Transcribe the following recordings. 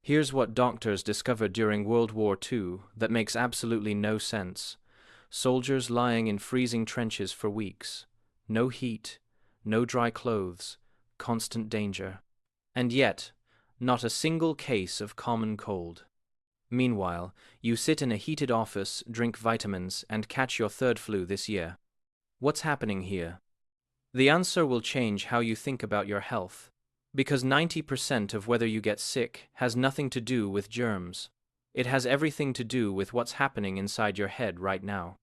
Here's what doctors discovered during World War II that makes absolutely no sense. Soldiers lying in freezing trenches for weeks. No heat, no dry clothes, constant danger. And yet, not a single case of common cold. Meanwhile, you sit in a heated office, drink vitamins, and catch your third flu this year. What's happening here? The answer will change how you think about your health. Because 90% of whether you get sick has nothing to do with germs. It has everything to do with what's happening inside your head right now.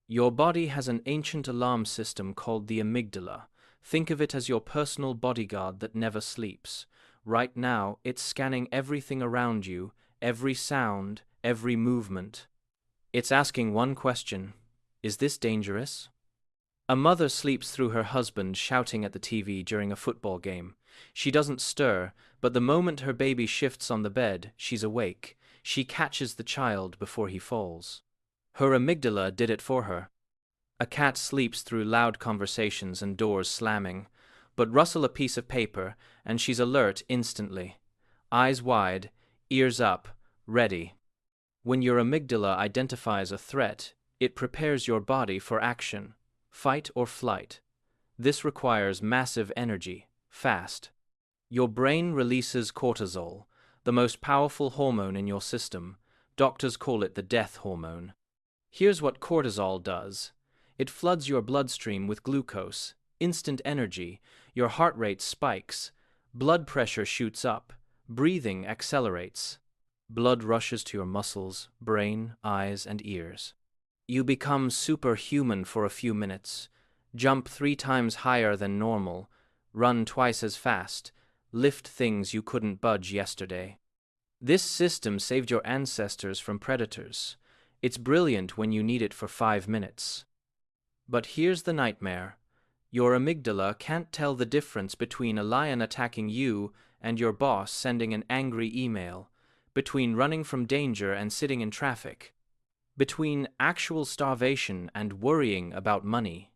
Your body has an ancient alarm system called the amygdala. Think of it as your personal bodyguard that never sleeps. Right now, it's scanning everything around you, every sound, every movement. It's asking one question: is this dangerous? A mother sleeps through her husband shouting at the TV during a football game. She doesn't stir, but the moment her baby shifts on the bed, she's awake. She catches the child before he falls. Her amygdala did it for her. A cat sleeps through loud conversations and doors slamming, but rustle a piece of paper and she's alert instantly. Eyes wide, ears up, ready. When your amygdala identifies a threat, it prepares your body for action, fight or flight. This requires massive energy, fast. Your brain releases cortisol, the most powerful hormone in your system. Doctors call it the death hormone. Here's what cortisol does. It floods your bloodstream with glucose, instant energy, your heart rate spikes, blood pressure shoots up, breathing accelerates. Blood rushes to your muscles, brain, eyes, and ears. You become superhuman for a few minutes, jump 3 times higher than normal, run twice as fast, lift things you couldn't budge yesterday. This system saved your ancestors from predators. It's brilliant when you need it for 5 minutes. But here's the nightmare. Your amygdala can't tell the difference between a lion attacking you and your boss sending an angry email, between running from danger and sitting in traffic, between actual starvation and worrying about money.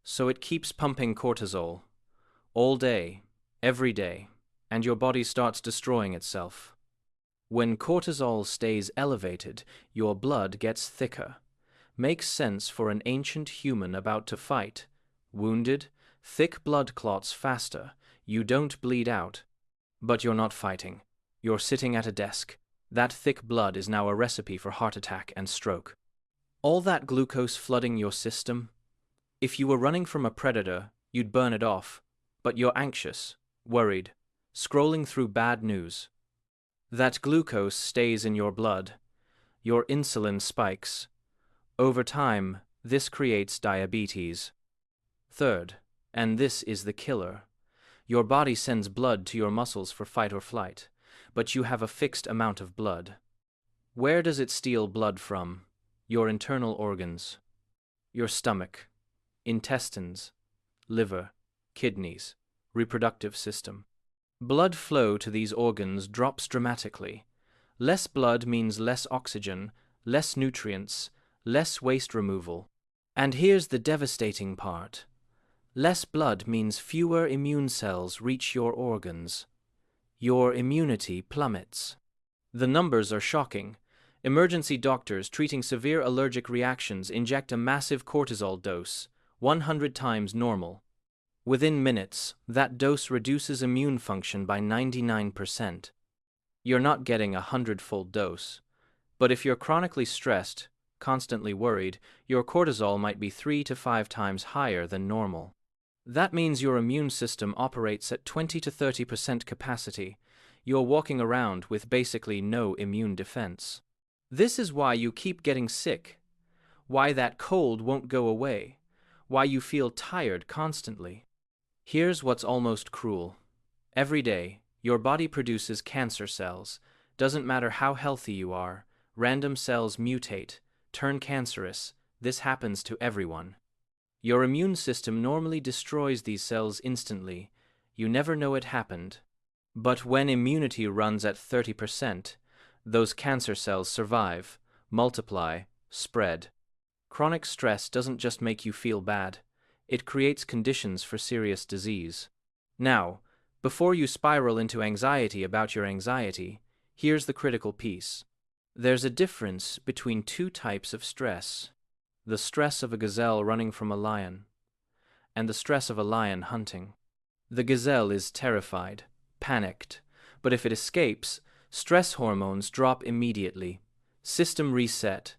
So it keeps pumping cortisol, all day, every day, and your body starts destroying itself. When cortisol stays elevated, your blood gets thicker. Makes sense for an ancient human about to fight. Wounded, thick blood clots faster. You don't bleed out. But you're not fighting. You're sitting at a desk. That thick blood is now a recipe for heart attack and stroke. All that glucose flooding your system. If you were running from a predator, you'd burn it off. But you're anxious, worried, scrolling through bad news. That glucose stays in your blood. Your insulin spikes. Over time, this creates diabetes. Third, and this is the killer, your body sends blood to your muscles for fight or flight, but you have a fixed amount of blood. Where does it steal blood from? Your internal organs. Your stomach, intestines, liver, kidneys, reproductive system. Blood flow to these organs drops dramatically. Less blood means less oxygen, less nutrients, less waste removal. And here's the devastating part. Less blood means fewer immune cells reach your organs. Your immunity plummets. The numbers are shocking. Emergency doctors treating severe allergic reactions inject a massive cortisol dose, 100 times normal. Within minutes, that dose reduces immune function by 99%. You're not getting a 100-fold dose. But if you're chronically stressed, constantly worried, your cortisol might be 3 to 5 times higher than normal. That means your immune system operates at 20 to 30% capacity. You're walking around with basically no immune defense. This is why you keep getting sick, why that cold won't go away, why you feel tired constantly. Here's what's almost cruel. Every day, your body produces cancer cells. Doesn't matter how healthy you are, random cells mutate, turn cancerous. This happens to everyone. Your immune system normally destroys these cells instantly. You never know it happened. But when immunity runs at 30%, those cancer cells survive, multiply, spread. Chronic stress doesn't just make you feel bad. It creates conditions for serious disease. Now, before you spiral into anxiety about your anxiety, Here's the critical piece. There's a difference between two types of stress: the stress of a gazelle running from a lion, and the stress of a lion hunting. The gazelle is terrified, panicked, but if it escapes, stress hormones drop immediately, system reset,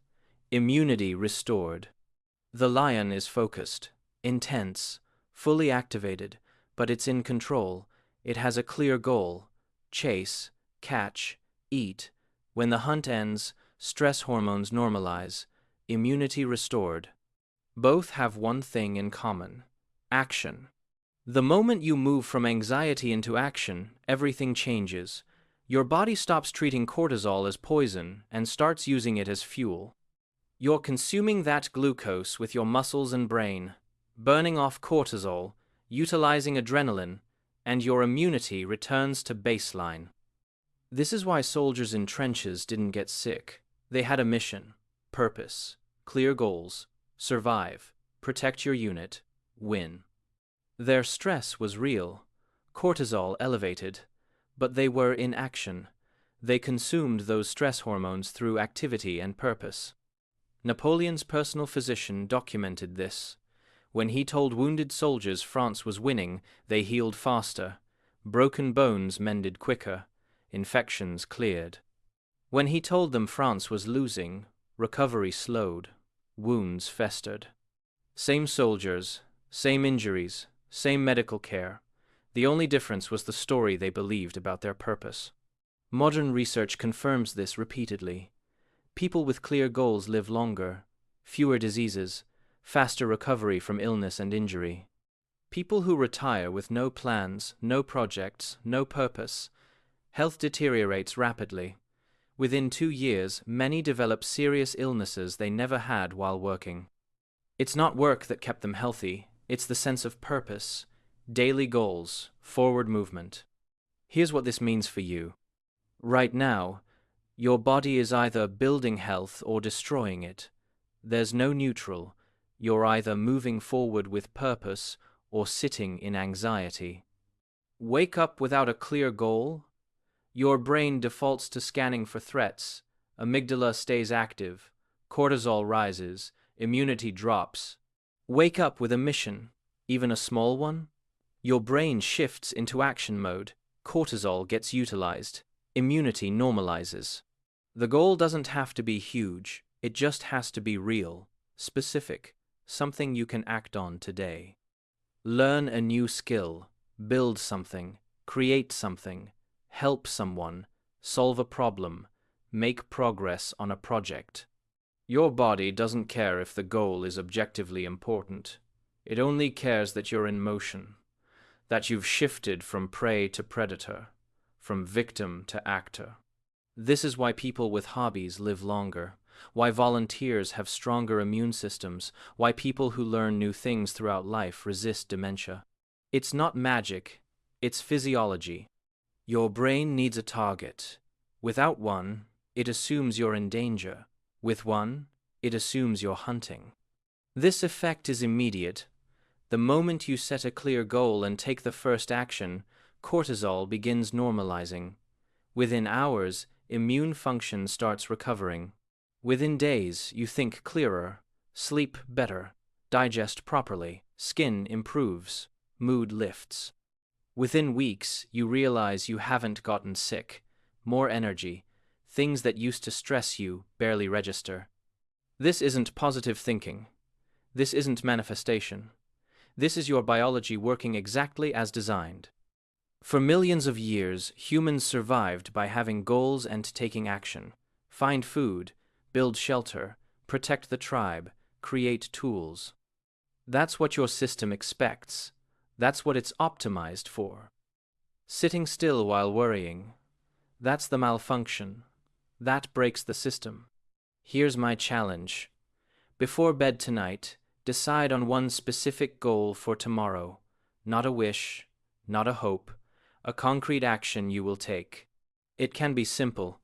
immunity restored. The lion is focused, intense, fully activated, but it's in control. It has a clear goal: chase, catch, eat. When the hunt ends, stress hormones normalize, immunity restored. Both have one thing in common: action. The moment you move from anxiety into action, everything changes. Your body stops treating cortisol as poison and starts using it as fuel. You're consuming that glucose with your muscles and brain, burning off cortisol, utilizing adrenaline, and your immunity returns to baseline. This is why soldiers in trenches didn't get sick. They had a mission, purpose, clear goals: survive, protect your unit, win. Their stress was real, cortisol elevated, but they were in action. They consumed those stress hormones through activity and purpose. Napoleon's personal physician documented this. When he told wounded soldiers France was winning, they healed faster. Broken bones mended quicker. Infections cleared. When he told them France was losing, recovery slowed. Wounds festered. Same soldiers, same injuries, same medical care. The only difference was the story they believed about their purpose. Modern research confirms this repeatedly. People with clear goals live longer, fewer diseases, faster recovery from illness and injury. People who retire with no plans, no projects, no purpose, health deteriorates rapidly. Within 2 years, many develop serious illnesses they never had while working. It's not work that kept them healthy, it's the sense of purpose, daily goals, forward movement. Here's what this means for you. Right now, your body is either building health or destroying it. There's no neutral. You're either moving forward with purpose or sitting in anxiety. Wake up without a clear goal? Your brain defaults to scanning for threats. Amygdala stays active. Cortisol rises. Immunity drops. Wake up with a mission, even a small one. Your brain shifts into action mode. Cortisol gets utilized. Immunity normalizes. The goal doesn't have to be huge. It just has to be real, specific, something you can act on today. Learn a new skill, build something, create something, help someone, solve a problem, make progress on a project. Your body doesn't care if the goal is objectively important. It only cares that you're in motion, that you've shifted from prey to predator, from victim to actor. This is why people with hobbies live longer, why volunteers have stronger immune systems, why people who learn new things throughout life resist dementia. It's not magic, it's physiology. Your brain needs a target. Without one, it assumes you're in danger. With one, it assumes you're hunting. This effect is immediate. The moment you set a clear goal and take the first action, cortisol begins normalizing. Within hours, immune function starts recovering. Within days, you think clearer, sleep better, digest properly, skin improves, mood lifts. Within weeks, you realize you haven't gotten sick, more energy, things that used to stress you barely register. This isn't positive thinking. This isn't manifestation. This is your biology working exactly as designed. For millions of years, humans survived by having goals and taking action. Find food, build shelter, protect the tribe, create tools. That's what your system expects. That's what it's optimized for. Sitting still while worrying, that's the malfunction. That breaks the system. Here's my challenge. Before bed tonight, decide on one specific goal for tomorrow. Not a wish, not a hope, a concrete action you will take. It can be simple.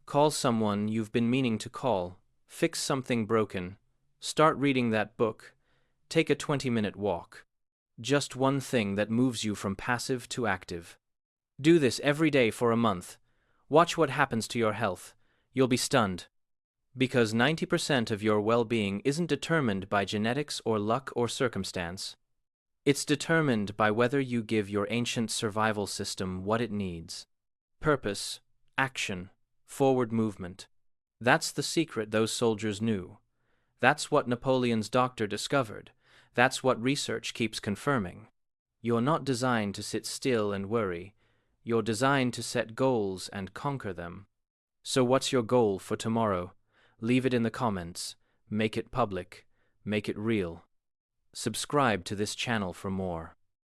Call someone you've been meaning to call. Fix something broken. Start reading that book. Take a 20-minute walk. Just one thing that moves you from passive to active. Do this every day for a month. Watch what happens to your health. You'll be stunned. Because 90% of your well-being isn't determined by genetics or luck or circumstance. It's determined by whether you give your ancient survival system what it needs. Purpose, action, forward movement. That's the secret those soldiers knew. That's what Napoleon's doctor discovered. That's what research keeps confirming. You're not designed to sit still and worry. You're designed to set goals and conquer them. So what's your goal for tomorrow? Leave it in the comments. Make it public. Make it real. Subscribe to this channel for more.